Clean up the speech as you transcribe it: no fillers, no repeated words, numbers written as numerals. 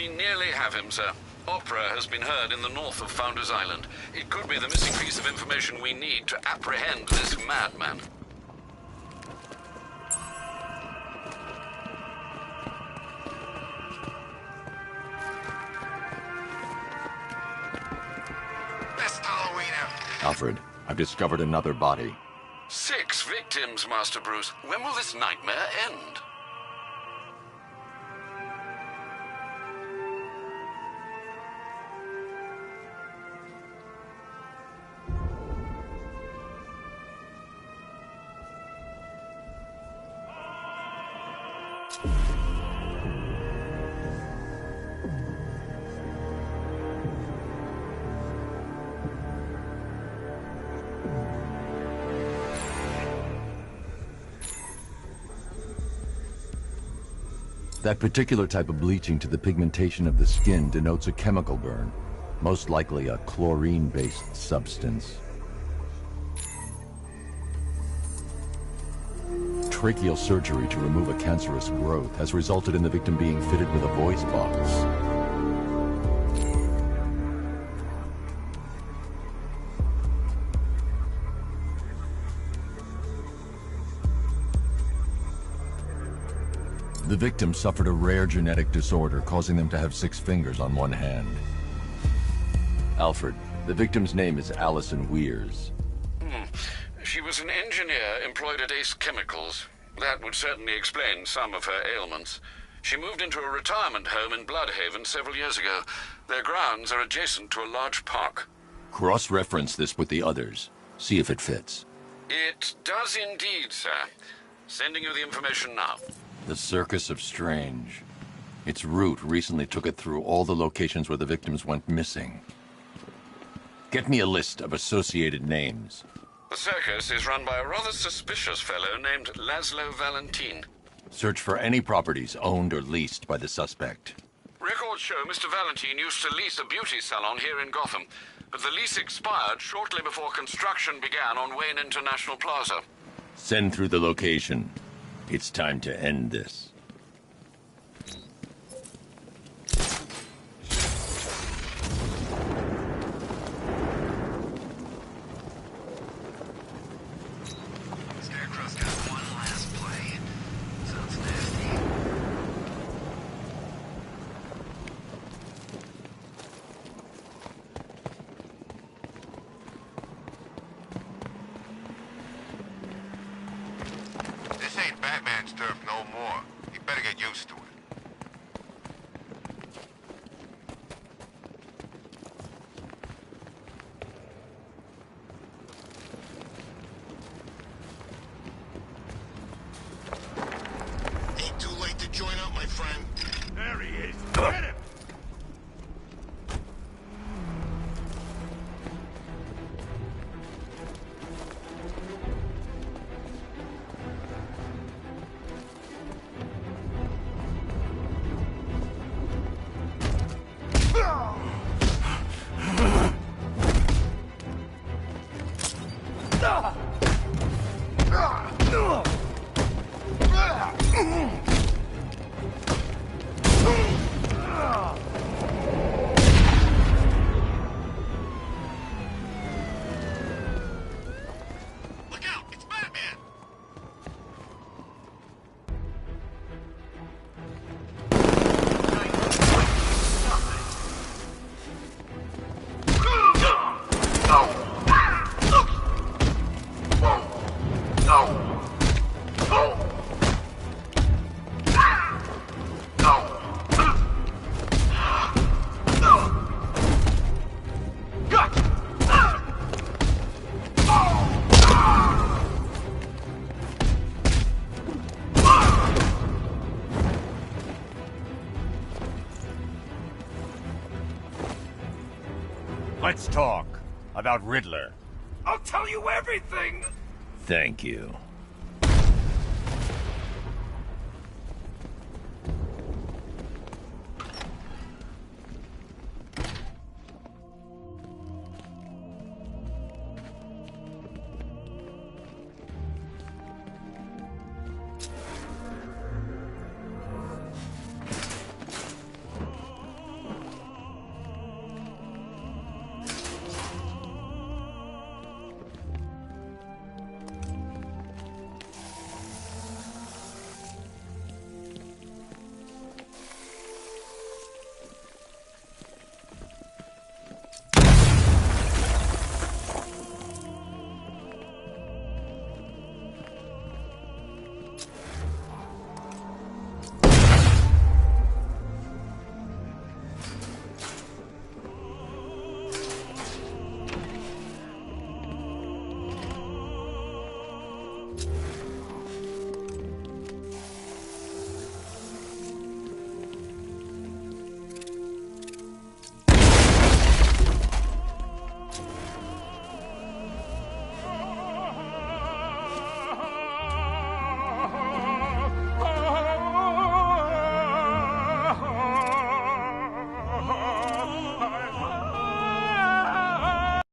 We nearly have him, sir. Opera has been heard in the north of Founders Island. It could be the missing piece of information we need to apprehend this madman. Best Halloween ever. Alfred, I've discovered another body. 6 victims, Master Bruce. When will this nightmare end? That particular type of bleaching to the pigmentation of the skin denotes a chemical burn, most likely a chlorine-based substance. Tracheal surgery to remove a cancerous growth has resulted in the victim being fitted with a voice box. The victim suffered a rare genetic disorder, causing them to have 6 fingers on one hand. Alfred, the victim's name is Allison Weirs. She was an engineer employed at Ace Chemicals. That would certainly explain some of her ailments. She moved into a retirement home in Bloodhaven several years ago. Their grounds are adjacent to a large park. Cross-reference this with the others. See if it fits. It does indeed, sir. Sending you the information now. The Circus of Strange. Its route recently took it through all the locations where the victims went missing. Get me a list of associated names. The circus is run by a rather suspicious fellow named Laszlo Valentin. Search for any properties owned or leased by the suspect. Records show Mr. Valentin used to lease a beauty salon here in Gotham, but the lease expired shortly before construction began on Wayne International Plaza. Send through the location. It's time to end this. Scarecrow's got one last play. Sounds nasty. This ain't Batman's turf no more. You better get used to it. Ain't too late to join up, my friend. There he is. Get him! Look out! It's Batman! Let's talk about Riddler. I'll tell you everything! Thank you.